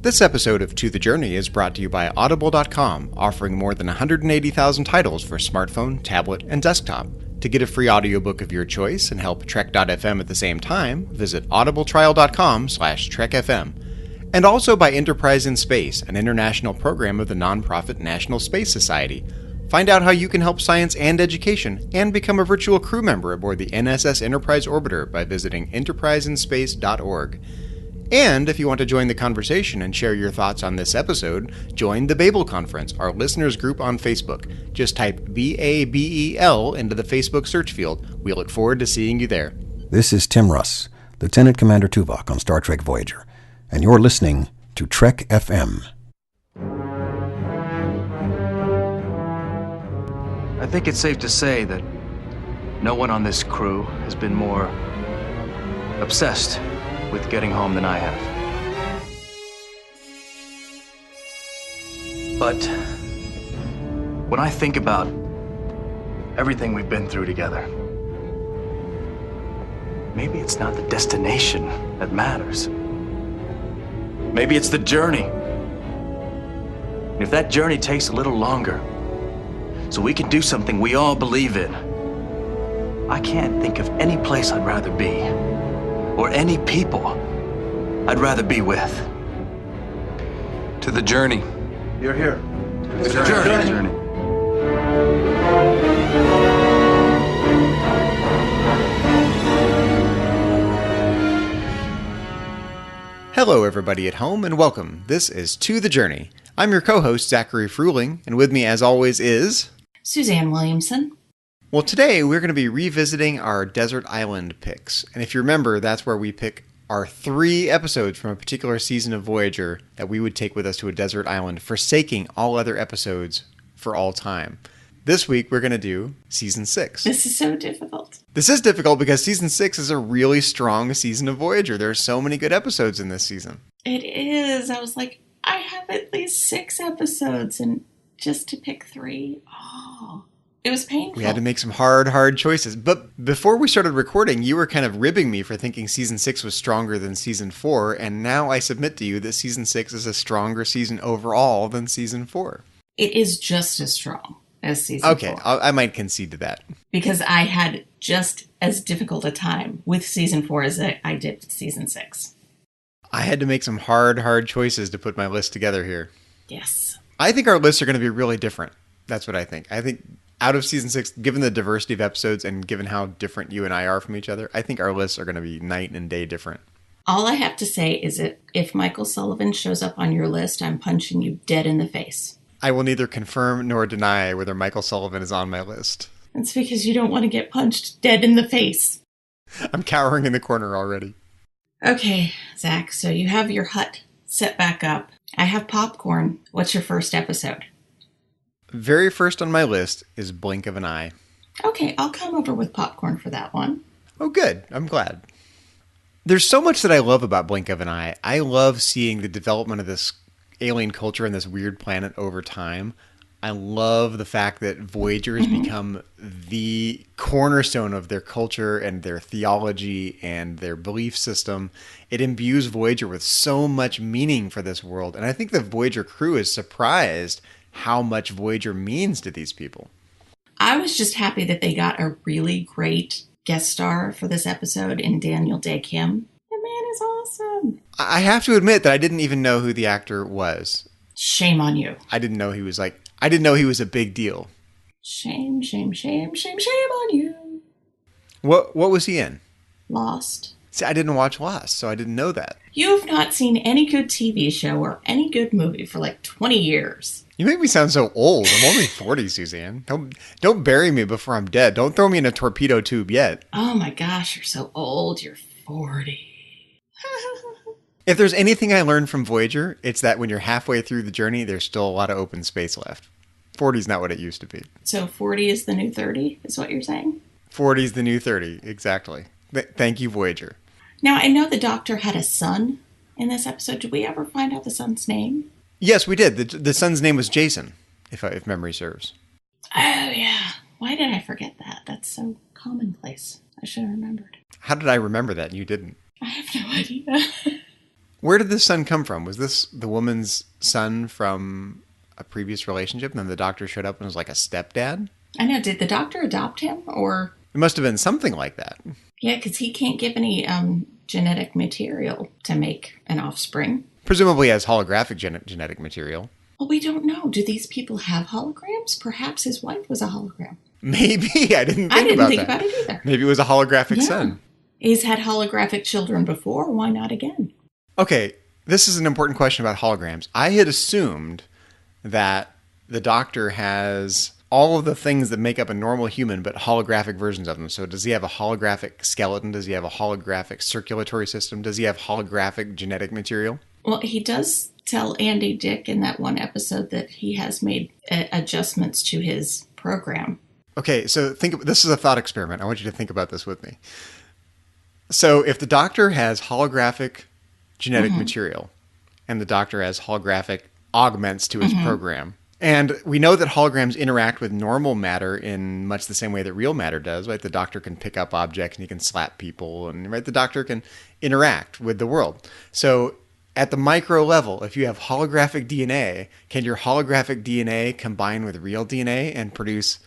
This episode of To the Journey is brought to you by Audible.com, offering more than 180,000 titles for smartphone, tablet, and desktop. To get a free audiobook of your choice and help Trek.fm at the same time, visit audibletrial.com/trekfm. And also by Enterprise in Space, an international program of the nonprofit National Space Society. Find out how you can help science and education and become a virtual crew member aboard the NSS Enterprise Orbiter by visiting enterpriseinspace.org. And if you want to join the conversation and share your thoughts on this episode, join the Babel Conference, our listeners group on Facebook. Just type BABEL into the Facebook search field. We look forward to seeing you there. This is Tim Russ, Lieutenant Commander Tuvok on Star Trek Voyager, and you're listening to Trek FM. I think it's safe to say that no one on this crew has been more obsessed with getting home than I have. But when I think about everything we've been through together, maybe it's not the destination that matters. Maybe it's the journey. And if that journey takes a little longer, so we can do something we all believe in, I can't think of any place I'd rather be, or any people I'd rather be with. To the journey. You're here. To the journey. Hello, everybody at home, and welcome. This is To the Journey. I'm your co-host, Zachary Fruhling, and with me, as always, is Suzanne Williamson. Well, today we're going to be revisiting our desert island picks. And if you remember, that's where we pick our 3 episodes from a particular season of Voyager that we would take with us to a desert island, forsaking all other episodes for all time. This week, we're going to do Season 6. This is so difficult. This is difficult because Season 6 is a really strong season of Voyager. There are so many good episodes in this season. It is. I was like, I have at least 6 episodes, and just to pick 3, it was painful. We had to make some hard choices. But before we started recording, you were kind of ribbing me for thinking Season 6 was stronger than Season 4, and now I submit to you that Season 6 is a stronger season overall than Season 4. It is just as strong as Season 4. Okay, I might concede to that. Because I had just as difficult a time with Season 4 as I did with Season 6. I had to make some hard choices to put my list together here. Yes. I think our lists are going to be really different. That's what I think. I think out of Season 6, given the diversity of episodes and given how different you and I are from each other, I think our lists are going to be night and day different. All I have to say is that if Michael Sullivan shows up on your list, I'm punching you dead in the face. I will neither confirm nor deny whether Michael Sullivan is on my list. It's because you don't want to get punched dead in the face. I'm cowering in the corner already. Okay, Zach, so you have your hut set back up. I have popcorn. What's your first episode? Very first on my list is Blink of an Eye. Okay, I'll come over with popcorn for that one. Oh, good. I'm glad. There's so much that I love about Blink of an Eye. I love seeing the development of this alien culture and this weird planet over time. I love the fact that Voyager has become the cornerstone of their culture and their theology and their belief system. It imbues Voyager with so much meaning for this world. And I think the Voyager crew is surprised how much Voyager means to these people. I was just happy that they got a really great guest star for this episode in Daniel Day Kim. The man is awesome. I have to admit that I didn't even know who the actor was. Shame on you. I didn't know he was a big deal. Shame on you. What was he in? Lost. See, I didn't watch Lost, so I didn't know that. You've not seen any good TV show or any good movie for like 20 years. You make me sound so old. I'm only 40, Suzanne. Don't bury me before I'm dead. Don't throw me in a torpedo tube yet. Oh my gosh, you're so old. You're 40. If there's anything I learned from Voyager, it's that when you're halfway through the journey, there's still a lot of open space left. 40's not what it used to be. So 40 is the new 30, is what you're saying? 40's the new 30, exactly. Thank you, Voyager. Now, I know the Doctor had a son in this episode. Did we ever find out the son's name? Yes, we did. The son's name was Jason, if memory serves. Oh, yeah. Why did I forget that? That's so commonplace. I should have remembered. How did I remember that and you didn't? I have no idea. Where did this son come from? Was this the woman's son from a previous relationship, and then the doctor showed up and was like a stepdad? I know. Did the doctor adopt him, or? It must have been something like that. Yeah, because he can't give any genetic material to make an offspring. Presumably as holographic genetic material. Well, we don't know. Do these people have holograms? Perhaps his wife was a hologram. Maybe. I didn't think about it either. Maybe it was a holographic son. He's had holographic children before. Why not again? Okay, this is an important question about holograms. I had assumed that the doctor has all of the things that make up a normal human, but holographic versions of them. So does he have a holographic skeleton? Does he have a holographic circulatory system? Does he have holographic genetic material? Well, he does tell Andy Dick in that one episode that he has made adjustments to his program. Okay, so this is a thought experiment. I want you to think about this with me. So if the doctor has holographic genetic material and the doctor has holographic augments to his program, and we know that holograms interact with normal matter in much the same way that real matter does, right? The doctor can pick up objects and he can slap people, and right, the doctor can interact with the world. So at the micro level, if you have holographic DNA, can your holographic DNA combine with real DNA and produce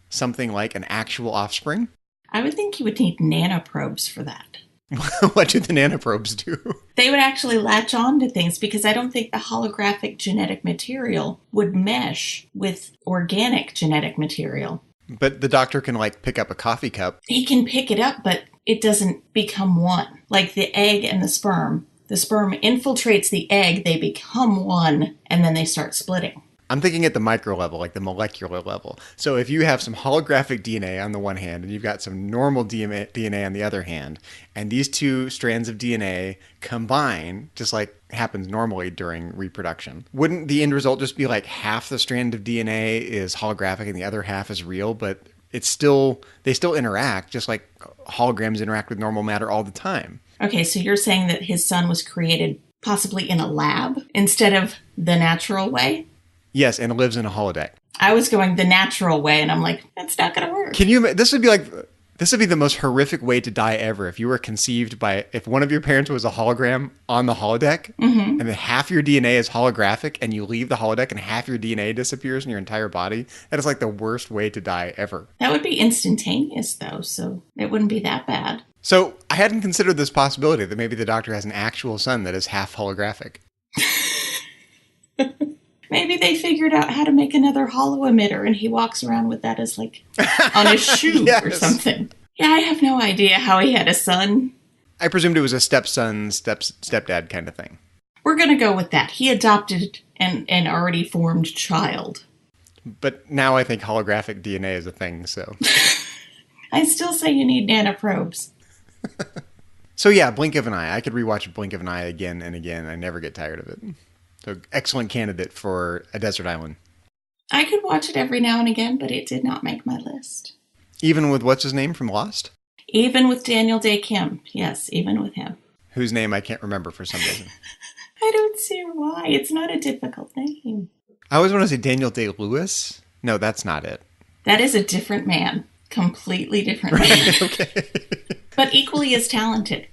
something like an actual offspring? I would think you would need nanoprobes for that. What do the nanoprobes do? They would actually latch on to things, because I don't think the holographic genetic material would mesh with organic genetic material. But the doctor can pick up a coffee cup. He can pick it up, but it doesn't become one. Like the egg and the sperm infiltrates the egg, they become one, and then they start splitting. I'm thinking at the micro level, like the molecular level. So if you have some holographic DNA on the one hand and you've got some normal DNA on the other hand, and these two strands of DNA combine, just like happens normally during reproduction, wouldn't the end result just be like half the strand of DNA is holographic and the other half is real, but they still interact just like holograms interact with normal matter all the time? Okay, so you're saying that his son was created possibly in a lab instead of the natural way? Yes, and lives in a holodeck. I was going the natural way, and I'm like, that's not going to work. This would be the most horrific way to die ever. If you were conceived if one of your parents was a hologram on the holodeck, and then half your DNA is holographic, and you leave the holodeck and half your DNA disappears in your entire body, that is like the worst way to die ever. That would be instantaneous, though, so it wouldn't be that bad. So I hadn't considered this possibility that maybe the doctor has an actual son that is half holographic. Maybe they figured out how to make another holo emitter, and he walks around with that as on his shoe or something. Yeah, I have no idea how he had a son. I presumed it was a stepson, stepdad kind of thing. We're going to go with that. He adopted an already formed child. But now I think holographic DNA is a thing, so. I still say you need nanoprobes. So yeah, Blink of an Eye. I could rewatch Blink of an Eye again and again. I never get tired of it. So excellent candidate for a desert island. I could watch it every now and again, but it did not make my list. Even with what's his name from Lost? Even with Daniel Day Kim. Yes, even with him. Whose name I can't remember for some reason. I don't see why. It's not a difficult name. I always want to say Daniel Day-Lewis. No, that's not it. That is a different man. Completely different man. Okay. But equally as talented.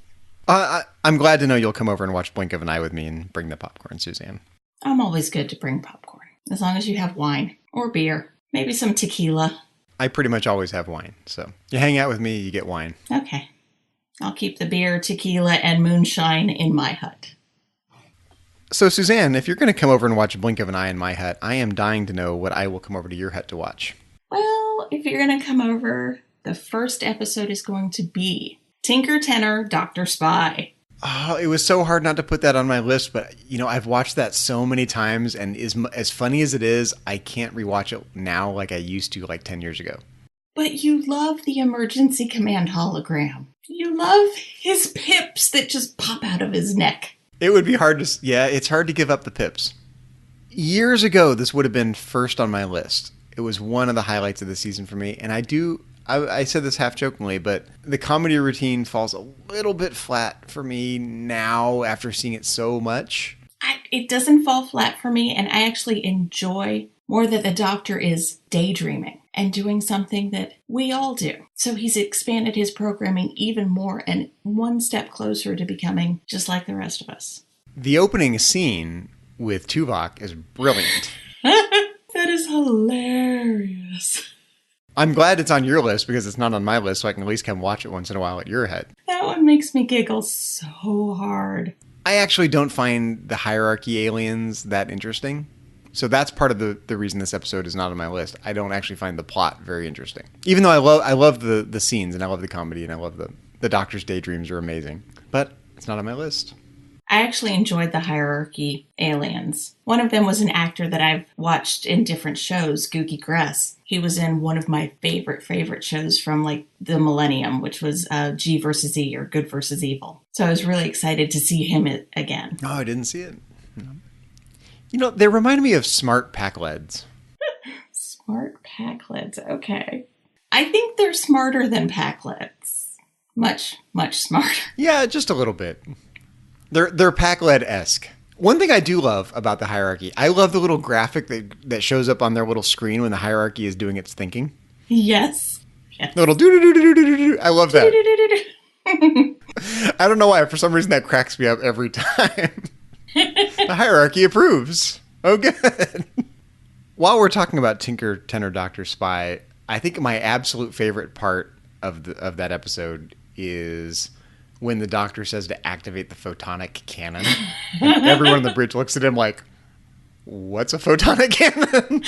I'm glad to know you'll come over and watch Blink of an Eye with me and bring the popcorn, Suzanne. I'm always good to bring popcorn, as long as you have wine or beer, maybe some tequila. I pretty much always have wine, so you hang out with me, you get wine. Okay. I'll keep the beer, tequila, and moonshine in my hut. So, Suzanne, if you're going to come over and watch Blink of an Eye in my hut, I am dying to know what I will come over to your hut to watch. Well, if you're going to come over, the first episode is going to be Tinker Tenor, Dr. Spy. Oh, it was so hard not to put that on my list, but, I've watched that so many times, and as funny as it is, I can't rewatch it now like I used to 10 years ago. But you love the emergency command hologram. You love his pips that just pop out of his neck. It would be hard to, it's hard to give up the pips. Years ago, this would have been first on my list. It was one of the highlights of the season for me, and I said this half jokingly, but the comedy routine falls a little bit flat for me now after seeing it so much. It doesn't fall flat for me, and I actually enjoy more that the doctor is daydreaming and doing something that we all do. So he's expanded his programming even more and one step closer to becoming just like the rest of us. The opening scene with Tuvok is brilliant. That is hilarious. I'm glad it's on your list because it's not on my list, so I can at least come watch it once in a while at your head. That one makes me giggle so hard. I actually don't find the hierarchy aliens that interesting. So that's part of the reason this episode is not on my list. I don't actually find the plot very interesting. Even though I love the scenes and I love the comedy and I love the Doctor's daydreams are amazing. But it's not on my list. I actually enjoyed the hierarchy aliens. One of them was an actor that I've watched in different shows, Googie Gress. He was in one of my favorite shows from like the millennium, which was G versus E or Good versus Evil. So I was really excited to see him again. Oh, I didn't see it. No. You know, they remind me of smart Pac-Leds. Smart Pac-Leds, okay. I think they're smarter than Pac-Leds. Much, much smarter. Yeah, just a little bit. They're Pac-Led-esque. One thing I do love about the hierarchy, I love the little graphic that shows up on their little screen when the hierarchy is doing its thinking. Yes. The little do-do-do-do-do-do-do. I love that. I don't know why. For some reason, that cracks me up every time. The hierarchy approves. Oh, good. While we're talking about Tinker, Tenor, Doctor, Spy, I think my absolute favorite part of that episode is when the Doctor says to activate the photonic cannon. And everyone on the bridge looks at him like, what's a photonic cannon?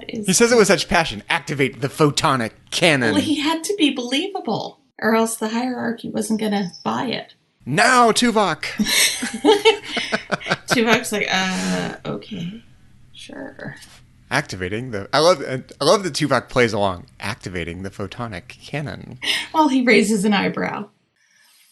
He says it with such passion. Activate the photonic cannon. Well, he had to be believable, or else the hierarchy wasn't going to buy it. Now, Tuvok. Tuvok's like, okay, sure. Activating the... I love that Tuvok plays along. Activating the photonic cannon. Well, he raises an eyebrow.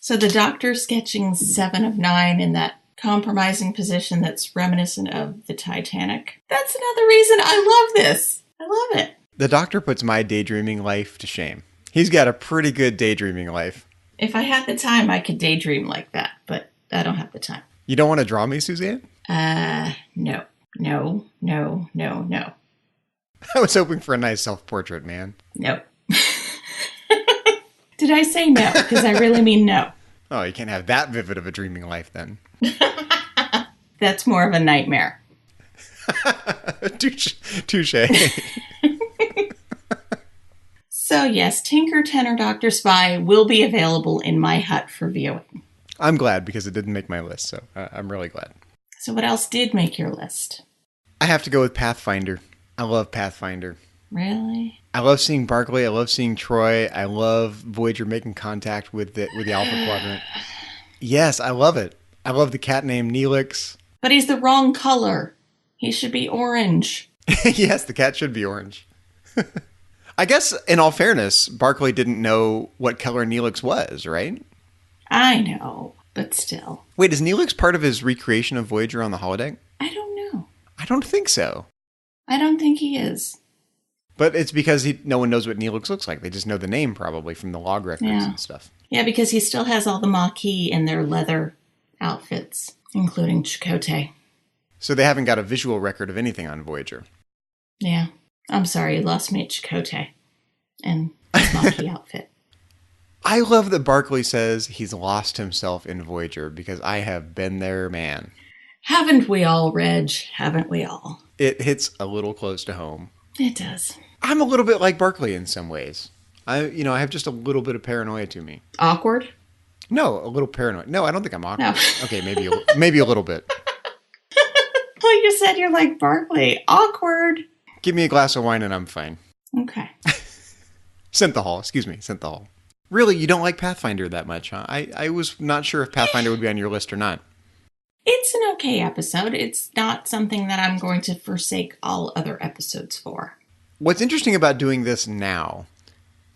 So the Doctor sketching 7 of 9 in that compromising position that's reminiscent of the Titanic. That's another reason I love this. I love it. The Doctor puts my daydreaming life to shame. He's got a pretty good daydreaming life. If I had the time, I could daydream like that, but I don't have the time. You don't want to draw me, Suzanne? No. I was hoping for a nice self-portrait, man. Nope. Did I say no? Because I really mean no. Oh, you can't have that vivid of a dreaming life then. That's more of a nightmare. Touche. So yes, Tinker, Tenor, Doctor, Spy will be available in my hut for viewing. I'm glad because it didn't make my list, so I'm really glad. So what else did make your list? I have to go with Pathfinder. I love Pathfinder. Really? I love seeing Barclay. I love seeing Troy. I love Voyager making contact with the Alpha Quadrant. Yes, I love it. I love the cat named Neelix. But he's the wrong color. He should be orange. Yes, the cat should be orange. I guess, in all fairness, Barclay didn't know what color Neelix was, right? I know, but still. Wait, is Neelix part of his recreation of Voyager on the holodeck? I don't know. I don't think so. I don't think he is. But it's because no one knows what Neelix looks like. They just know the name probably from the log records and stuff. Yeah, because he still has all the Maquis in their leather outfits, including Chakotay. So they haven't got a visual record of anything on Voyager. Yeah. I'm sorry, you lost me at Chakotay and his Maquis outfit. I love that Barclay says he's lost himself in Voyager because I have been there, man. Haven't we all, Reg? Haven't we all? It hits a little close to home. It does. I'm a little bit like Barclay in some ways. I have just a little bit of paranoia to me. Awkward? No, a little paranoid. No, I don't think I'm awkward. No. Okay, maybe a little bit. Well, you said you're like Barclay. Awkward. Give me a glass of wine and I'm fine. Okay. Synthahol. Excuse me, Synthahol. Really, you don't like Pathfinder that much, huh? I was not sure if Pathfinder would be on your list or not. It's an okay episode. It's not something that I'm going to forsake all other episodes for. What's interesting about doing this now,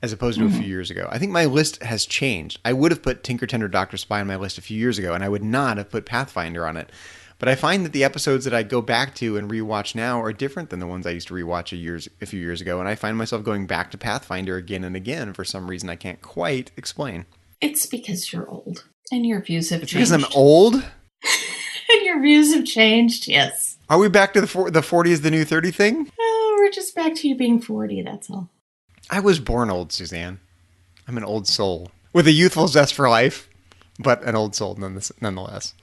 as opposed to a few years ago, I think my list has changed. I would have put Tinker, Tenor, Doctor, Spy on my list a few years ago, and I would not have put Pathfinder on it. But I find that the episodes that I go back to and rewatch now are different than the ones I used to rewatch a few years ago, and I find myself going back to Pathfinder again and again for some reason I can't quite explain. It's because you're old, and your views have changed. Because I'm old? And your views have changed, yes. Are we back to the 40 is the new 30 thing? Oh, we're just back to you being 40, that's all. I was born old, Suzanne. I'm an old soul. With a youthful zest for life, but an old soul nonetheless.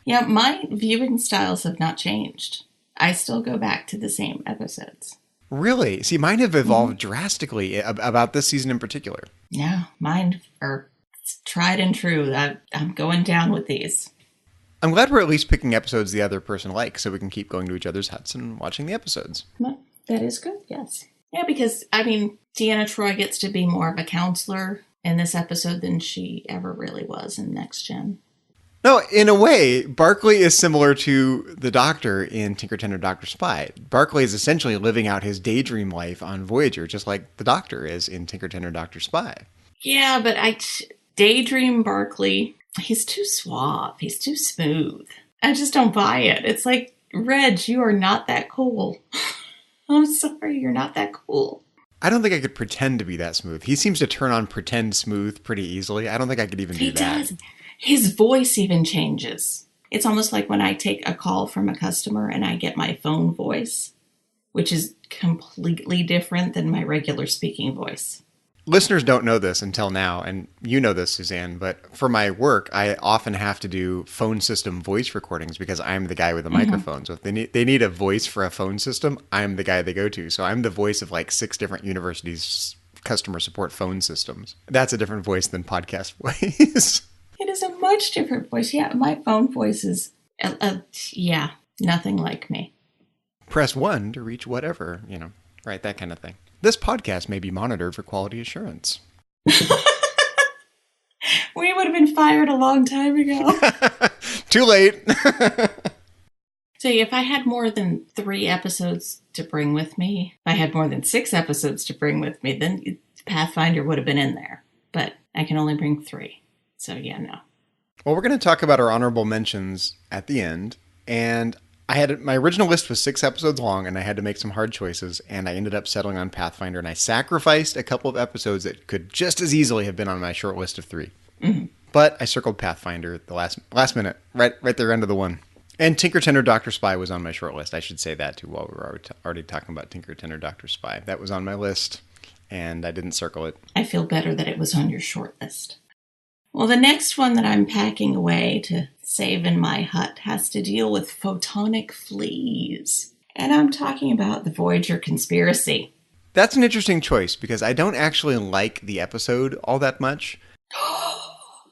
Yeah, my viewing styles have not changed. I still go back to the same episodes. Really? See, mine have evolved drastically about this season in particular. Yeah, mine are tried and true. I'm going down with these. I'm glad we're at least picking episodes the other person likes so we can keep going to each other's huts and watching the episodes. Well, that is good, yes. Yeah, because, I mean, Deanna Troi gets to be more of a counselor in this episode than she ever really was in Next Gen. No, in a way, Barclay is similar to the Doctor in Tinker Tailor Dr. Spy. Barclay is essentially living out his daydream life on Voyager, just like the Doctor is in Tinker Tailor Dr. Spy. Yeah, but daydream Barclay, he's too suave. He's too smooth. I just don't buy it. It's like, Reg, you are not that cool. I'm sorry, you're not that cool. I don't think I could pretend to be that smooth. He seems to turn on pretend smooth pretty easily. I don't think I could even do that. He does. His voice even changes. It's almost like when I take a call from a customer and I get my phone voice, which is completely different than my regular speaking voice. Listeners don't know this until now, and you know this, Suzanne, but for my work, I often have to do phone system voice recordings because I'm the guy with the microphone. So if they need a voice for a phone system, I'm the guy they go to. So I'm the voice of like 6 different universities' customer support phone systems. That's a different voice than podcast voice. It is a much different voice. Yeah, my phone voice is, nothing like me. Press 1 to reach whatever, right, that kind of thing. This podcast may be monitored for quality assurance. We would have been fired a long time ago. Too late. So if I had more than 3 episodes to bring with me, if I had more than 6 episodes to bring with me, then Pathfinder would have been in there. But I can only bring 3. So yeah, no. Well, we're going to talk about our honorable mentions at the end. And my original list was 6 episodes long, and I had to make some hard choices, and I ended up settling on Pathfinder, and I sacrificed a couple of episodes that could just as easily have been on my short list of 3. Mm-hmm. But I circled Pathfinder at the last minute, right there under the one. And Tinker Tailor Dr. Spy was on my short list. I should say that too while we were already talking about Tinker Tailor Dr. Spy. That was on my list, and I didn't circle it. I feel better that it was on your short list. Well, the next one that I'm packing away to save in my hut has to deal with photonic fleas. And I'm talking about the Voyager conspiracy. That's an interesting choice because I don't actually like the episode all that much.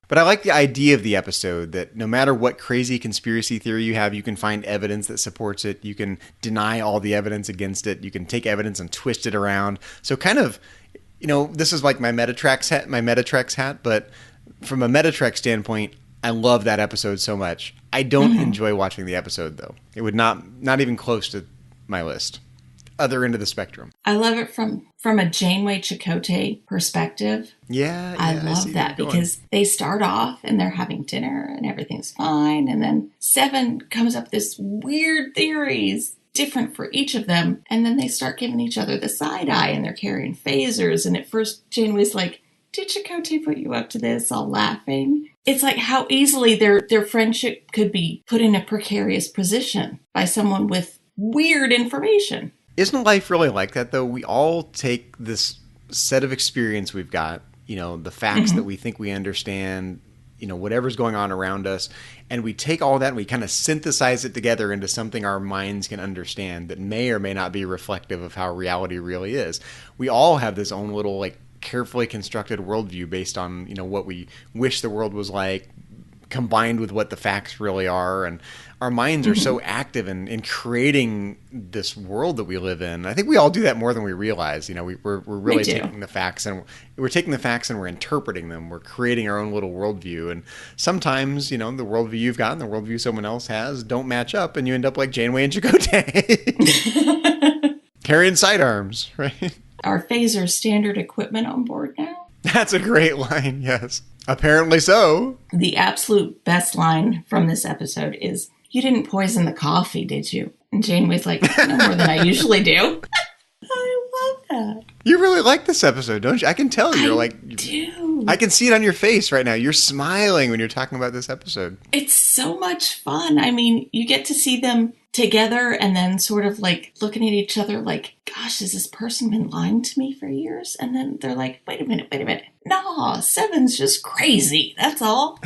But I like the idea of the episode that no matter what crazy conspiracy theory you have, you can find evidence that supports it. You can deny all the evidence against it. You can take evidence and twist it around. So kind of, this is like my Metatreks hat, but from a Metatrek standpoint, I love that episode so much. I don't enjoy watching the episode, though. It would not even close to my list. Other end of the spectrum. I love it from a Janeway Chakotay perspective. Yeah, I love that because they start off and they're having dinner and everything's fine. And then 7 comes up with this weird theories, different for each of them. And then they start giving each other the side eye and they're carrying phasers. And at first, Janeway's like, did Chakotay put you up to this? All laughing. It's like how easily their friendship could be put in a precarious position by someone with weird information. Isn't life really like that, though? We all take this set of experience we've got, the facts that we think we understand, whatever's going on around us, and we take all that and we kind of synthesize it together into something our minds can understand that may or may not be reflective of how reality really is. We all have this own little, carefully constructed worldview based on, what we wish the world was like, combined with what the facts really are. And our minds are so active in creating this world that we live in. I think we all do that more than we realize. We're really taking the facts and we're interpreting them. We're creating our own little worldview. And sometimes, the worldview you've got and the worldview someone else has don't match up, and you end up like Janeway and Chakotay. Carrying sidearms, right? Are phasers standard equipment on board now? That's a great line, yes. Apparently so. The absolute best line from this episode is, "You didn't poison the coffee, did you?" And Janeway's like, "No more than I usually do." I love that. You really like this episode, don't you? I can tell you're I do. I can see it on your face right now. You're smiling when you're talking about this episode. It's so much fun. I mean, you get to see them together and then sort of looking at each other like, gosh, has this person been lying to me for years? And then they're like, wait a minute. No, 7's just crazy. That's all.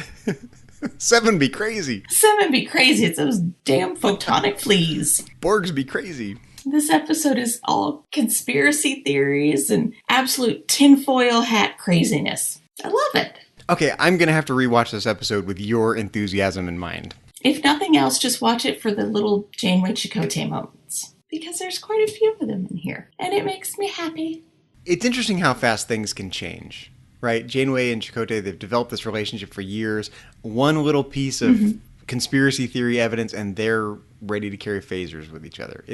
Seven be crazy. Seven be crazy. It's those damn photonic fleas. Borgs be crazy. This episode is all conspiracy theories and absolute tinfoil hat craziness. I love it. Okay, I'm going to have to rewatch this episode with your enthusiasm in mind. If nothing else, just watch it for the little Janeway Chakotay moments. Because there's quite a few of them in here. And it makes me happy. It's interesting how fast things can change, right? Janeway and Chakotay, they've developed this relationship for years. One little piece of conspiracy theory evidence, and they're ready to carry phasers with each other.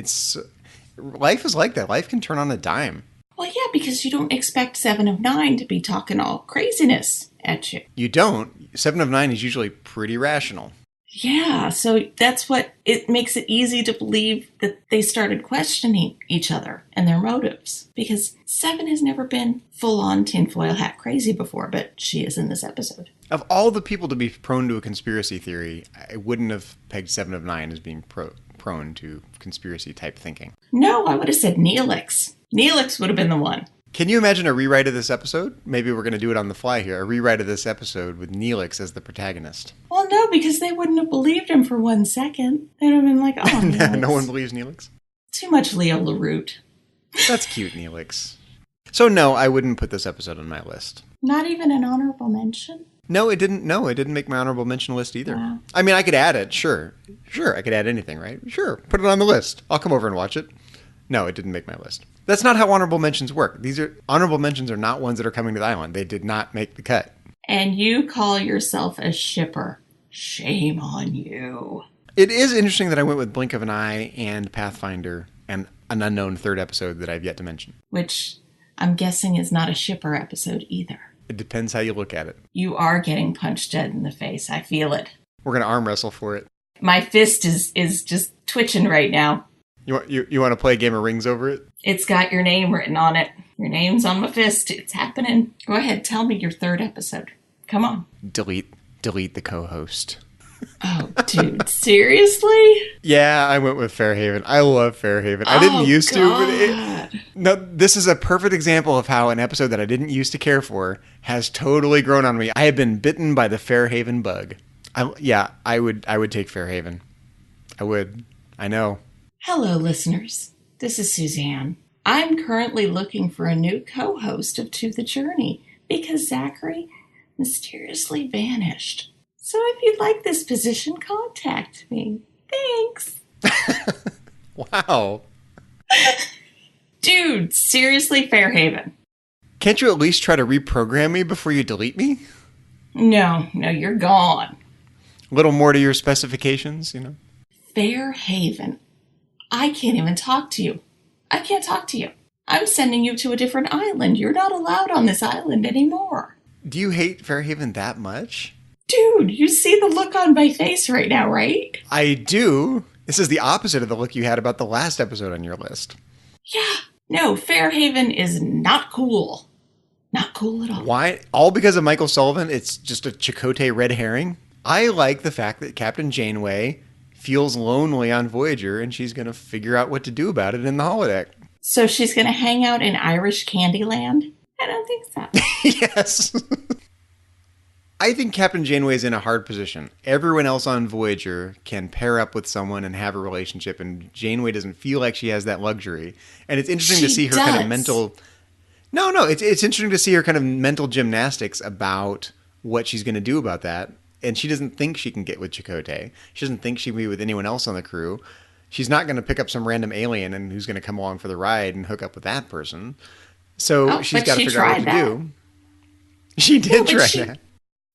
Life is like that. Life can turn on a dime. Well, yeah, because you don't expect 7 of 9 to be talking all craziness at you. You don't. 7 of 9 is usually pretty rational. Yeah, so that's what it makes it easy to believe that they started questioning each other and their motives. Because 7 has never been full-on tinfoil hat crazy before, but she is in this episode. Of all the people to be prone to a conspiracy theory, I wouldn't have pegged 7 of 9 as being prone to conspiracy-type thinking. No, I would have said Neelix. Neelix would have been the one. Can you imagine a rewrite of this episode? Maybe we're going to do it on the fly here. A rewrite of this episode with Neelix as the protagonist. Well, no, because they wouldn't have believed him for 1 second. They'd have been like, oh, Neelix. No one believes Neelix? Too much Leo LaRoute. That's cute, Neelix. So no, I wouldn't put this episode on my list. Not even an honorable mention? No, it didn't make my honorable mention list either. Wow. I mean, I could add it, sure. Sure, I could add anything, right? Sure, put it on the list. I'll come over and watch it. No, it didn't make my list. That's not how honorable mentions work. Honorable mentions are not ones that are coming to the island. They did not make the cut. And you call yourself a shipper. Shame on you. It is interesting that I went with Blink of an Eye and Pathfinder and an unknown third episode that I've yet to mention. Which I'm guessing is not a shipper episode either. It depends how you look at it. You are getting punched dead in the face. I feel it. We're going to arm wrestle for it. My fist is just twitching right now. You want to play a game of rings over it? It's got your name written on it. Your name's on my fist. It's happening. Go ahead. Tell me your third episode. Come on. Delete the co-host. Oh, dude. Seriously? Yeah, I went with Fairhaven. I love Fairhaven. I didn't used to, but this is a perfect example of how an episode that I didn't used to care for has totally grown on me. I have been bitten by the Fairhaven bug. I would take Fairhaven. I would. I know. Hello, listeners. This is Suzanne. I'm currently looking for a new co-host of To the Journey because Zachary mysteriously vanished. So if you'd like this position, contact me. Thanks. Wow. Dude, seriously, Fairhaven. Can't you at least try to reprogram me before you delete me? No, you're gone. A little more to your specifications, you know? Fairhaven. I can't even talk to you. I can't talk to you. I'm sending you to a different island. You're not allowed on this island anymore. Do you hate Fairhaven that much? Dude, you see the look on my face right now, right? I do. This is the opposite of the look you had about the last episode on your list. Yeah. No, Fairhaven is not cool. Not cool at all. Why? All because of Michael Sullivan? It's just a Chakotay red herring? I like the fact that Captain Janeway feels lonely on Voyager, and she's going to figure out what to do about it in the holodeck. So she's going to hang out in Irish Candyland? I don't think so. Yes. I think Captain Janeway is in a hard position. Everyone else on Voyager can pair up with someone and have a relationship, and Janeway doesn't feel like she has that luxury. And it's interesting to see her kind of mental... No, it's interesting to see her kind of mental gymnastics about what she's going to do about that. And she doesn't think she can get with Chakotay. She doesn't think she can be with anyone else on the crew. She's not going to pick up some random alien and who's going to come along for the ride and hook up with that person. So she's got to figure out what to do. She did try that.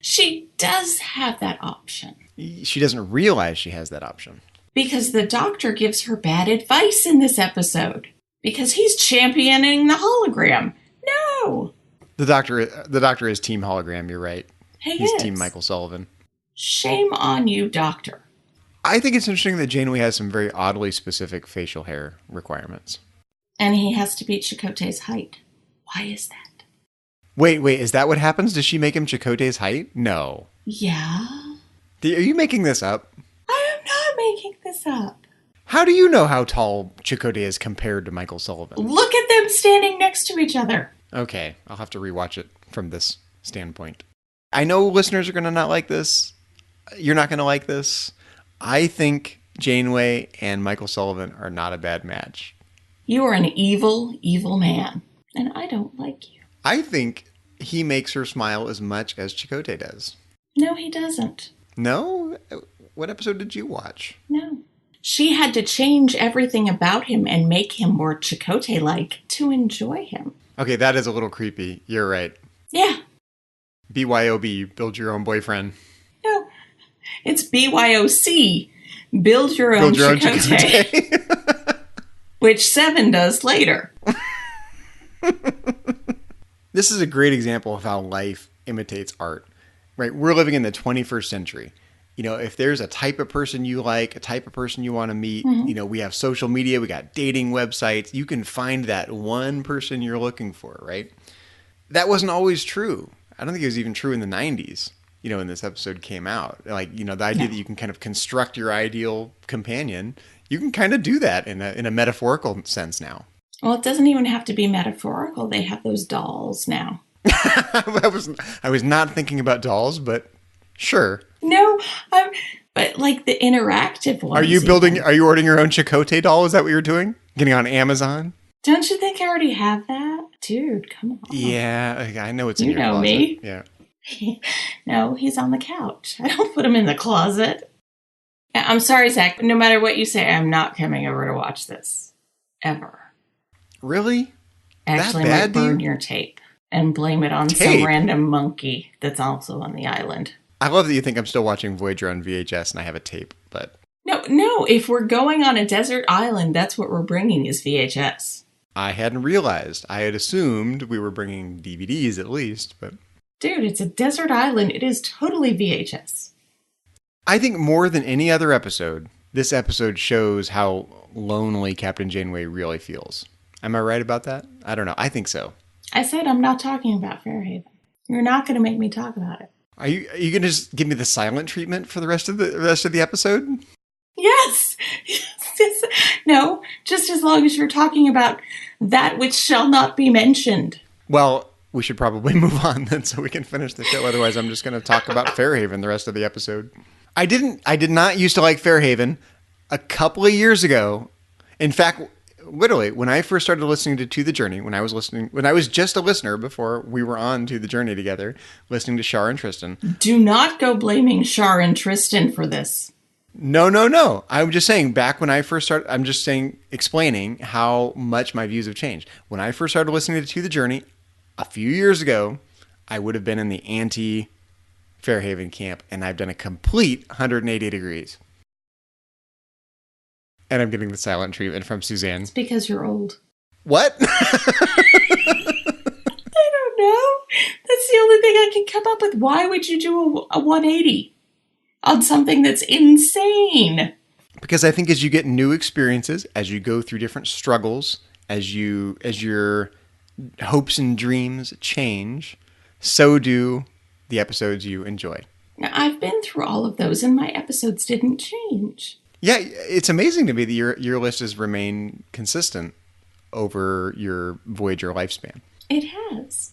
She does have that option. She doesn't realize she has that option. Because the Doctor gives her bad advice in this episode. Because he's championing the hologram. No! The Doctor is Team Hologram, you're right. He's is. Team Michael Sullivan. Shame on you, Doctor. I think it's interesting that Janeway has some very oddly specific facial hair requirements. And he has to beat Chakotay's height. Why is that? Wait, is that what happens? Does she make him Chakotay's height? No. Yeah. Are you making this up? I am not making this up. How do you know how tall Chakotay is compared to Michael Sullivan? Look at them standing next to each other. Okay, I'll have to rewatch it from this standpoint. I know listeners are going to not like this. You're not going to like this. I think Janeway and Michael Sullivan are not a bad match. You are an evil, evil man, and I don't like you. I think he makes her smile as much as Chakotay does. No, he doesn't. No? What episode did you watch? No. She had to change everything about him and make him more Chakotay-like to enjoy him. Okay, that is a little creepy. You're right. Yeah. BYOB, build your own boyfriend. No. It's BYOC, build your own Chakotay. Which Seven does later. This is a great example of how life imitates art. Right? We're living in the 21st century. You know, if there's a type of person you like, a type of person you want to meet, you know, we have social media, we got dating websites. You can find that one person you're looking for, right? That wasn't always true. I don't think it was even true in the 90s, you know, when this episode came out. Like, you know, the idea that you can kind of construct your ideal companion, you can kind of do that in a metaphorical sense now. Well, it doesn't even have to be metaphorical. They have those dolls now. I was not thinking about dolls, but sure. No, but like the interactive ones. Are you ordering your own Chakotay doll? Is that what you're doing? Getting on Amazon? Don't you think I already have that? Dude, come on. Yeah, I know it's in your closet. You know me. Yeah. No, he's on the couch. I don't put him in the closet. I'm sorry, Zach. No matter what you say, I'm not coming over to watch this. Ever. Really? Actually, I might burn your tape and blame it on some random monkey that's also on the island. I love that you think I'm still watching Voyager on VHS and I have a tape, but... No, if we're going on a desert island, that's what we're bringing is VHS. I hadn't realized. I had assumed we were bringing DVDs at least, but... Dude, it's a desert island. It is totally VHS. I think more than any other episode, this episode shows how lonely Captain Janeway really feels. Am I right about that? I don't know. I think so. I said I'm not talking about Fairhaven. You're not going to make me talk about it. Are you going to just give me the silent treatment for the rest of the episode? Yes. No, just as long as you're talking about that which shall not be mentioned. Well, we should probably move on then so we can finish the show. Otherwise, I'm just going to talk about Fairhaven the rest of the episode. I did not used to like Fairhaven. A couple of years ago, in fact, literally, when I first started listening to the Journey, when I was just a listener before we were on To the Journey together, listening to Shar and Tristan. Do not go blaming Shar and Tristan for this. No. I'm just saying, back when I first started, explaining how much my views have changed. When I first started listening to The Journey, a few years ago, I would have been in the anti-Fairhaven camp, and I've done a complete 180 degrees. And I'm getting the silent treatment from Suzanne. It's because you're old. What? I don't know. That's the only thing I can come up with. Why would you do a 180 on something that's insane? Because I think as you get new experiences, as you go through different struggles, as your hopes and dreams change, so do the episodes you enjoy. Now, I've been through all of those, and my episodes didn't change. Yeah, it's amazing to me that your list has remained consistent over your Voyager lifespan. It has.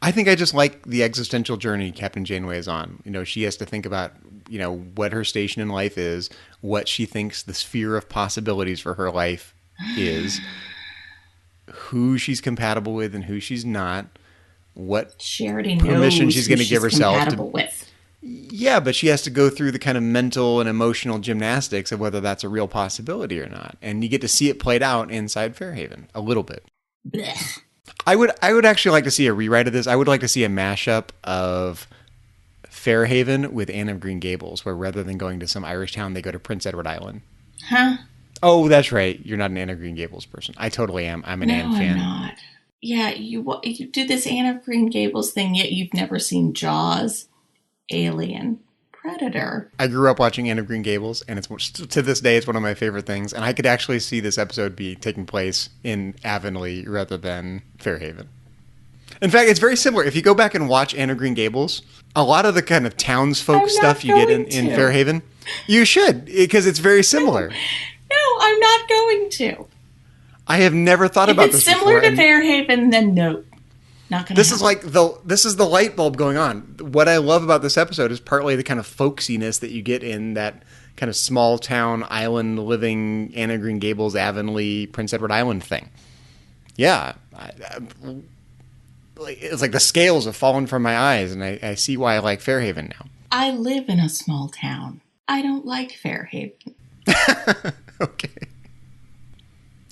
I think I just like the existential journey Captain Janeway is on. You know, she has to think about, you know, what her station in life is, what she thinks the sphere of possibilities for her life is, who she's compatible with and who she's not, what she already permission knows she's going to give herself compatible with. Yeah, but she has to go through the kind of mental and emotional gymnastics of whether that's a real possibility or not. And you get to see it played out inside Fairhaven a little bit. Blech. I would actually like to see a rewrite of this. I would like to see a mashup of Fairhaven with Anne of Green Gables, where rather than going to some Irish town, they go to Prince Edward Island. Huh? Oh, that's right. You're not an Anne of Green Gables person. I totally am. I'm an Anne fan. No, I'm not. Yeah, you do this Anne of Green Gables thing, yet you've never seen Jaws, Alien, Predator. I grew up watching Anne of Green Gables, and it's to this day it's one of my favorite things. And I could actually see this episode be taking place in Avonlea rather than Fairhaven. In fact, it's very similar. If you go back and watch Anne of Green Gables, a lot of the kind of townsfolk stuff you get in Fairhaven, you should, because it's very similar. No, I'm not going to. I have never thought about this before. If it's similar to Fairhaven, then no. Not gonna This happen. this is the light bulb going on. What I love about this episode is partly the kind of folksiness that you get in that kind of small town island living Anne of Green Gables, Avonlea, Prince Edward Island thing. Yeah, it's like the scales have fallen from my eyes, and I see why I like Fairhaven now. I live in a small town. I don't like Fairhaven.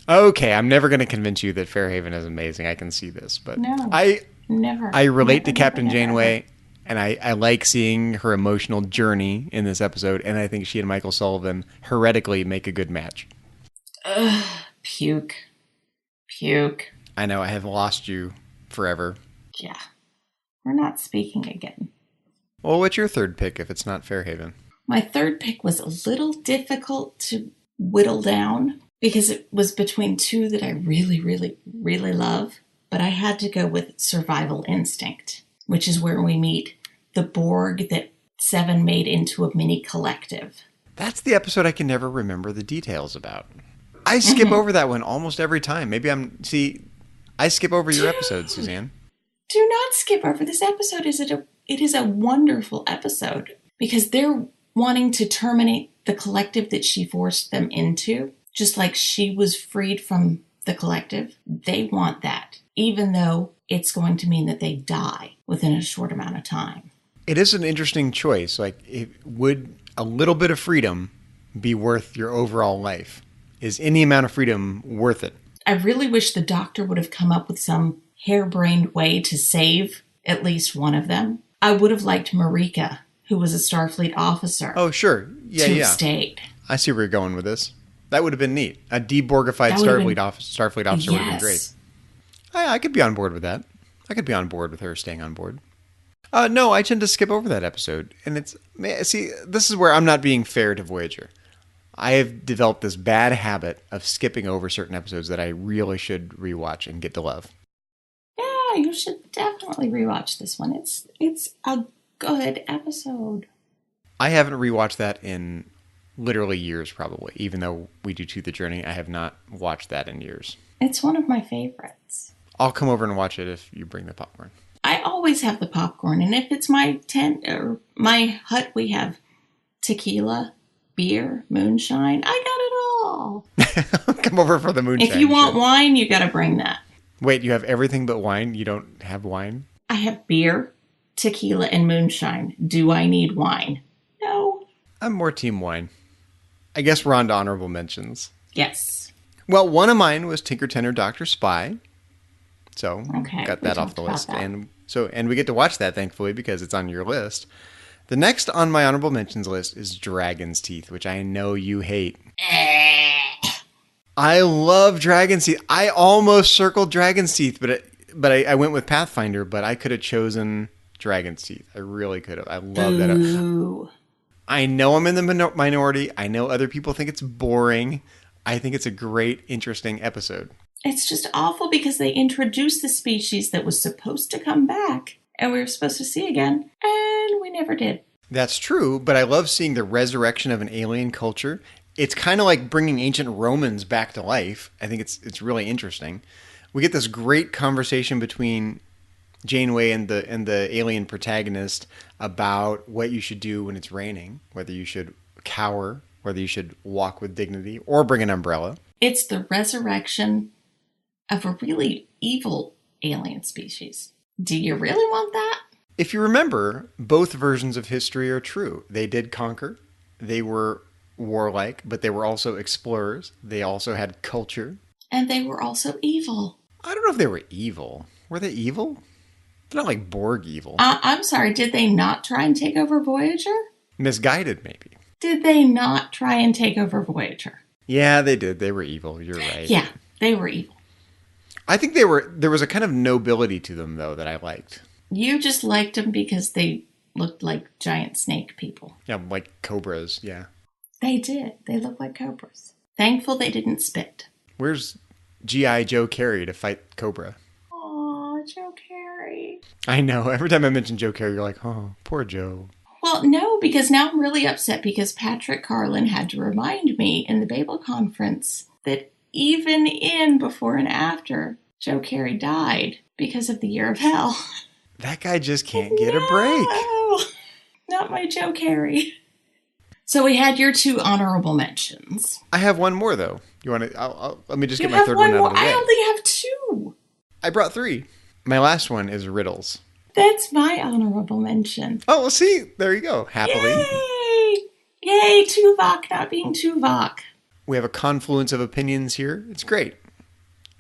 Okay, I'm never going to convince you that Fairhaven is amazing. I can see this, but No, never. I relate to Never, Captain never, Janeway, never. and I like seeing her emotional journey in this episode, and I think she and Michael Sullivan heretically make a good match. Ugh, puke. I know, I have lost you forever. Yeah. We're not speaking again. Well, what's your third pick if it's not Fairhaven? My third pick was a little difficult to whittle down because it was between two that I really, really, really love. But I had to go with Survival Instinct, which is where we meet the Borg that Seven made into a mini collective. That's the episode I can never remember the details about. I skip over that one almost every time. I skip over your episodes, Suzanne. Do not skip over this episode. It is a wonderful episode because they're wanting to terminate the collective that she forced them into, just like she was freed from the collective. They want that, even though it's going to mean that they die within a short amount of time. It is an interesting choice. Would a little bit of freedom be worth your overall life? Is any amount of freedom worth it? I really wish the Doctor would have come up with some harebrained way to save at least one of them. I would have liked Marika, who was a Starfleet officer. Oh, sure. Yeah, to have stayed. I see where you're going with this. That would have been neat. A deborgified Starfleet officer would have been great. I could be on board with that. I could be on board with her staying on board. No, I tend to skip over that episode. And this is where I'm not being fair to Voyager. I have developed this bad habit of skipping over certain episodes that I really should rewatch and get to love. Yeah, you should definitely rewatch this one. It's a good episode. I haven't rewatched that in literally years, probably. Even though we do To the Journey, I have not watched that in years. It's one of my favorites. I'll come over and watch it if you bring the popcorn. I always have the popcorn, and if it's my tent or my hut, we have tequila, beer, moonshine. I got it all. Come over for the moonshine. If you want wine, you got to bring that. Wait, you have everything but wine? You don't have wine? I have beer, tequila, and moonshine. Do I need wine? No. I'm more team wine. I guess we're on to honorable mentions. Yes. Well, one of mine was Tinker Tenor Dr. Spy. So, okay, got that off the list. And we get to watch that, thankfully, because it's on your list. The next on my honorable mentions list is Dragon's Teeth, which I know you hate. I love Dragon's Teeth. I almost circled Dragon's Teeth, but I went with Pathfinder, but I could have chosen Dragon's Teeth. I really could have. I love that. I know I'm in the minority. I know other people think it's boring. I think it's a great, interesting episode. It's just awful because they introduced the species that was supposed to come back and we were supposed to see again, and we never did. That's true, but I love seeing the resurrection of an alien culture. It's kind of like bringing ancient Romans back to life. I think it's really interesting. We get this great conversation between Janeway and the alien protagonist about what you should do when it's raining, whether you should cower, whether you should walk with dignity, or bring an umbrella. It's the resurrection of a really evil alien species. Do you really want that? If you remember, both versions of history are true. They did conquer. They were warlike, but they were also explorers. They also had culture. And they were also evil. I don't know if they were evil. Were they evil? They're not like Borg evil. I'm sorry, did they not try and take over Voyager? Misguided, maybe. Did they not try and take over Voyager? Yeah, they did. They were evil. You're right. Yeah, they were evil. I think there was a kind of nobility to them, though, that I liked. You just liked them because they looked like giant snake people. Yeah, like cobras, yeah. They did. They looked like cobras. Thankful they didn't spit. Where's G.I. Joe Carey to fight Cobra? Aw, Joe Carey. I know. Every time I mention Joe Carey, you're like, oh, poor Joe. Well, no, because now I'm really upset because Patrick Carlin had to remind me in the Babel conference that even in Before and After Joe Carey died, because of the Year of Hell. That guy just can't get a break. Not my Joe Carey. So we had your 2 honorable mentions. I have one more, though. You want to? Let me just get my third one out of the way. I only have 2. I brought 3. My last one is riddles. That's my honorable mention. Oh, well, see, there you go. Happily. Yay, Tuvok not being Tuvok. We have a confluence of opinions here. It's great.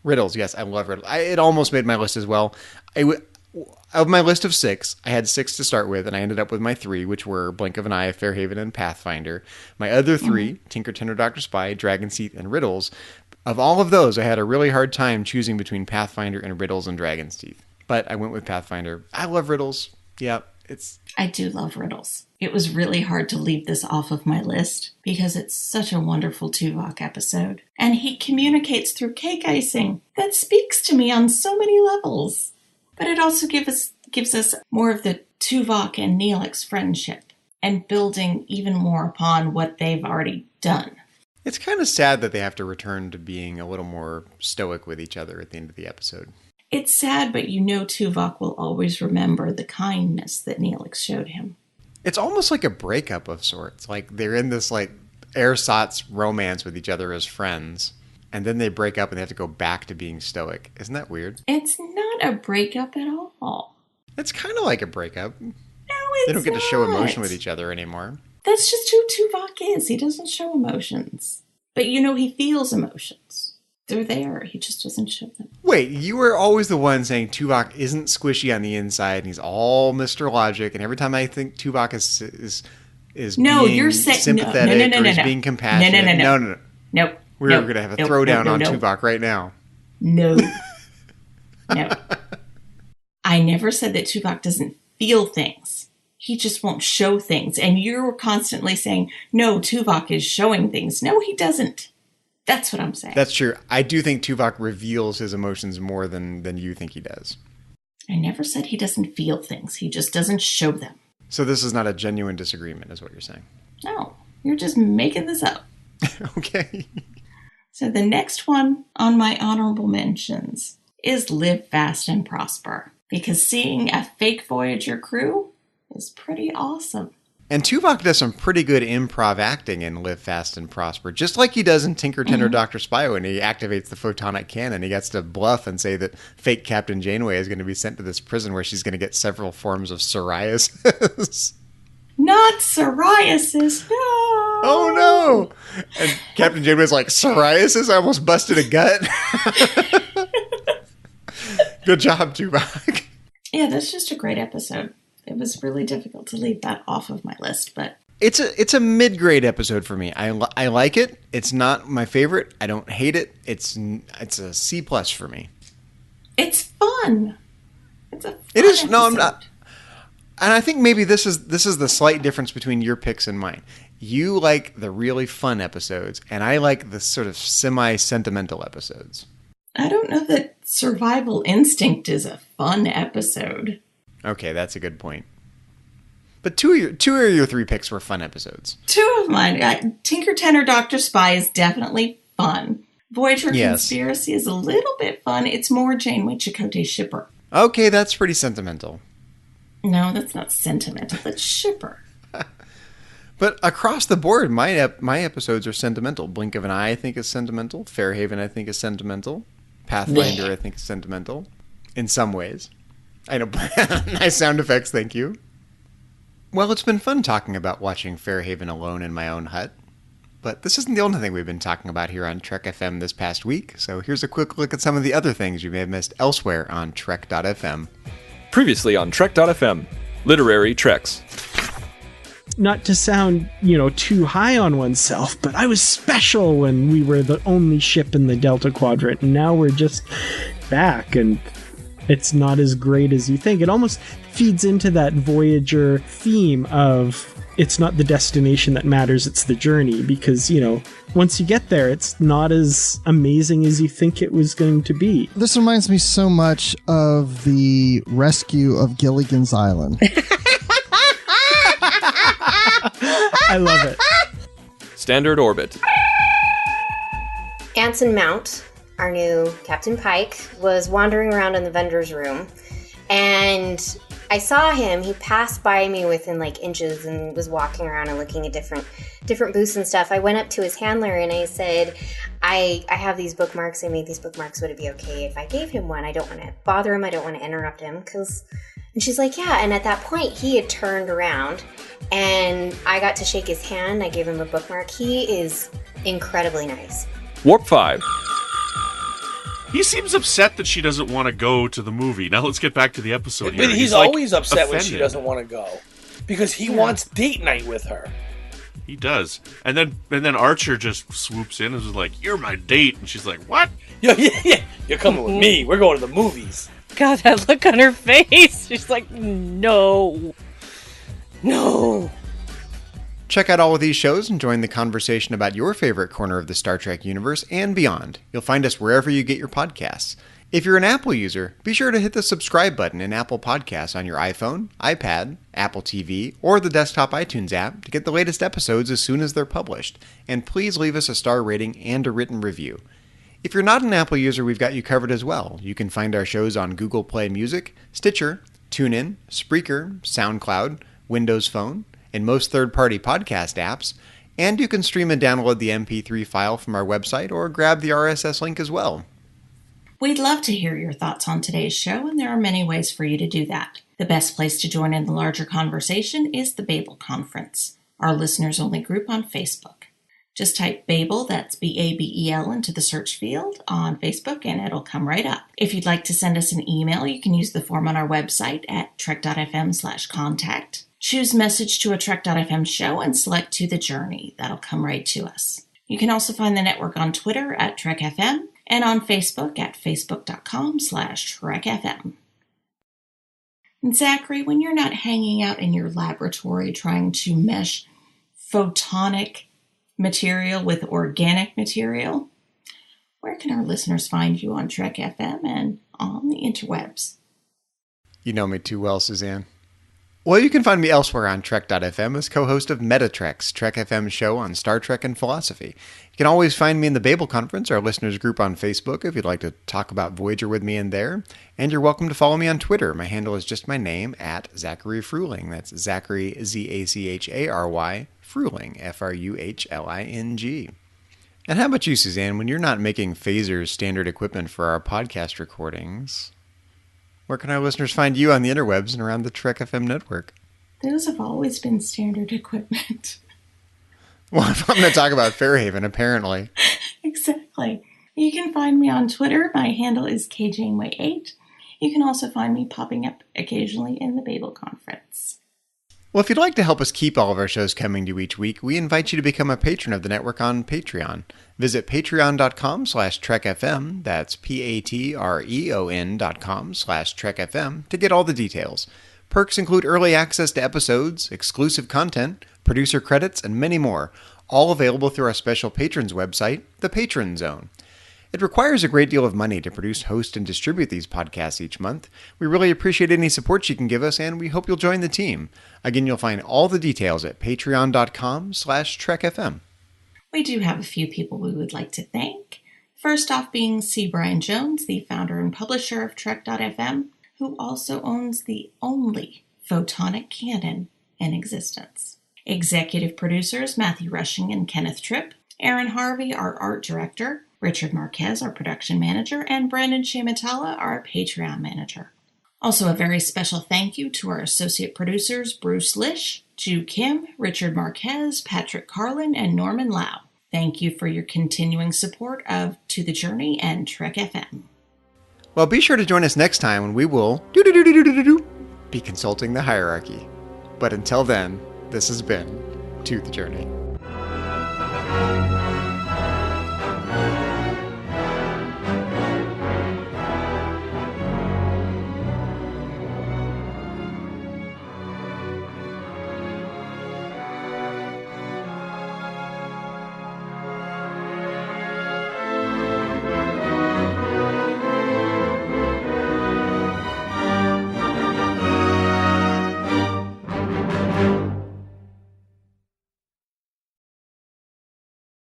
Riddles, yes, I love riddles. It almost made my list as well. Of my list of 6, I had 6 to start with, and I ended up with my 3, which were Blink of an Eye, Fairhaven, and Pathfinder. My other 3, Tinker, Tenor, Dr. Spy, Dragon's Teeth, and Riddles. Of all of those, I had a really hard time choosing between Pathfinder and Riddles and Dragon's Teeth. But I went with Pathfinder. I love Riddles. Yeah, I do love Riddles. It was really hard to leave this off of my list because it's such a wonderful Tuvok episode. And he communicates through cake icing. That speaks to me on so many levels. But it also gives us more of the Tuvok and Neelix friendship and building even more upon what they've already done. It's kind of sad that they have to return to being a little more stoic with each other at the end of the episode. It's sad, but Tuvok will always remember the kindness that Neelix showed him. It's almost like a breakup of sorts. Like they're in this ersatz romance with each other as friends. And then they break up and they have to go back to being stoic. Isn't that weird? It's not a breakup at all. It's kind of like a breakup. No, it's They don't get not. to show emotion with each other anymore. That's just who Tuvok is. He doesn't show emotions. But he feels emotions. They're there. He just doesn't show them. Wait, you were always the one saying Tuvok isn't squishy on the inside and he's all Mr. Logic. And every time I think Tuvok is no, being you're saying sympathetic or he's being compassionate. No. Nope. We're going to have a throwdown on Tuvok right now. No. No. I never said that Tuvok doesn't feel things. He just won't show things. And you're constantly saying, no, Tuvok is showing things. No, he doesn't. That's what I'm saying. That's true. I do think Tuvok reveals his emotions more than you think he does. I never said he doesn't feel things. He just doesn't show them. So this is not a genuine disagreement, is what you're saying? No, you're just making this up. Okay. So the next one on my honorable mentions is Live Fast and Prosper. Because seeing a fake Voyager crew is pretty awesome. And Tuvok does some pretty good improv acting in Live Fast and Prosper, just like he does in Tinker, Tenor, Dr. Spy when he activates the photonic cannon. He gets to bluff and say that fake Captain Janeway is going to be sent to this prison where she's going to get several forms of psoriasis. Not psoriasis, no! Oh, no! And Captain Janeway's like, psoriasis? I almost busted a gut. Good job, Tuvok. Yeah, that's just a great episode. It was really difficult to leave that off of my list, but... It's a mid-grade episode for me. I like it. It's not my favorite. I don't hate it. It's a C+ for me. It's fun. It's a fun It is. episode. No, I'm not. And I think maybe this is the slight difference between your picks and mine. You like the really fun episodes, and I like the sort of semi-sentimental episodes. I don't know that Survival Instinct is a fun episode. Okay, that's a good point. But two of your 3 picks were fun episodes. 2 of mine. Tinker, Tenor, Dr. Spy is definitely fun. Voyager Conspiracy is a little bit fun. It's more Janeway Chakotay shipper. Okay, that's pretty sentimental. No, that's not sentimental. That's shipper. But across the board, my episodes are sentimental. Blink of an Eye, I think, is sentimental. Fairhaven, I think, is sentimental. Pathfinder, I think, is sentimental. In some ways. I know. Nice sound effects, thank you. Well, it's been fun talking about watching Fairhaven alone in my own hut. But this isn't the only thing we've been talking about here on Trek FM this past week. So here's a quick look at some of the other things you may have missed elsewhere on Trek.fm. Previously on Trek.fm, Literary Treks. Not to sound, too high on oneself, but I was special when we were the only ship in the Delta Quadrant, and now we're just back, and it's not as great as you think. It almost feeds into that Voyager theme of it's not the destination that matters, it's the journey, because, once you get there, it's not as amazing as you think it was going to be. This reminds me so much of the rescue of Gilligan's Island. I love it. Standard Orbit. Anson Mount, our new Captain Pike, was wandering around in the vendor's room, and I saw him. He passed by me within like inches and was walking around and looking at different booths and stuff. I went up to his handler and I said, I have these bookmarks. I made these bookmarks. Would it be okay if I gave him one? I don't want to bother him. I don't want to interrupt him. And she's like, yeah. And at that point, he had turned around and I got to shake his hand. I gave him a bookmark. He is incredibly nice. Warp 5. He seems upset that she doesn't want to go to the movie. Now let's get back to the episode here. But he's like, always upset when she offended. doesn't want to go. Because he wants date night with her. He does. And then Archer just swoops in and is like, you're my date. And she's like, what? Yeah. You're coming with me. We're going to the movies. God, that look on her face. She's like, no. Check out all of these shows and join the conversation about your favorite corner of the Star Trek universe and beyond. You'll find us wherever you get your podcasts. If you're an Apple user, be sure to hit the subscribe button in Apple Podcasts on your iPhone, iPad, Apple TV, or the desktop iTunes app to get the latest episodes as soon as they're published. And please leave us a star rating and a written review. If you're not an Apple user, we've got you covered as well. You can find our shows on Google Play Music, Stitcher, TuneIn, Spreaker, SoundCloud, Windows Phone, and most third-party podcast apps, and you can stream and download the MP3 file from our website or grab the RSS link as well. We'd love to hear your thoughts on today's show, and there are many ways for you to do that. The best place to join in the larger conversation is the Babel Conference, our listeners-only group on Facebook. Just type Babel, that's B-A-B-E-L, into the search field on Facebook, and it'll come right up. If you'd like to send us an email, you can use the form on our website at trek.fm/contact. Choose message to a Trek.fm show and select To the Journey. That'll come right to us. You can also find the network on Twitter at TrekFM and on Facebook at facebook.com/TrekFM. And Zachary, when you're not hanging out in your laboratory trying to mesh photonic material with organic material, where can our listeners find you on Trek FM and on the interwebs? You know me too well, Suzanne. Well, you can find me elsewhere on Trek.fm as co-host of Metatrek's Trek FM show on Star Trek and philosophy. You can always find me in the Babel Conference, our listeners group on Facebook, if you'd like to talk about Voyager with me in there. And you're welcome to follow me on Twitter. My handle is just my name, at Zachary Fruhling. That's Zachary, Z-A-C-H-A-R-Y, Fruhling, F-R-U-H-L-I-N-G. And how about you, Suzanne, when you're not making phasers standard equipment for our podcast recordings? Where can our listeners find you on the interwebs and around the Trek FM network? Those have always been standard equipment. Well, if I'm going to talk about Fairhaven, apparently. Exactly. You can find me on Twitter. My handle is KJaneway8. You can also find me popping up occasionally in the Babel Conference. Well, if you'd like to help us keep all of our shows coming to you each week, we invite you to become a patron of the network on Patreon. Visit patreon.com/trekfm, that's patreon.com/trekfm, to get all the details. Perks include early access to episodes, exclusive content, producer credits, and many more, all available through our special patrons website, the Patron Zone. It requires a great deal of money to produce, host, and distribute these podcasts each month. We really appreciate any support you can give us, and we hope you'll join the team. Again, you'll find all the details at patreon.com/trekfm. We do have a few people we would like to thank. First off being C. Brian Jones, the founder and publisher of Trek.fm, who also owns the only photonic canon in existence. Executive producers Matthew Rushing and Kenneth Tripp, Aaron Harvey, our art director, Richard Marquez, our production manager, and Brandon Shamatala, our Patreon manager. Also a very special thank you to our associate producers Bruce Lish, Ju Kim, Richard Marquez, Patrick Carlin, and Norman Lau. Thank you for your continuing support of To the Journey and Trek FM. Well, be sure to join us next time when we will be consulting the hierarchy. But until then, this has been To the Journey.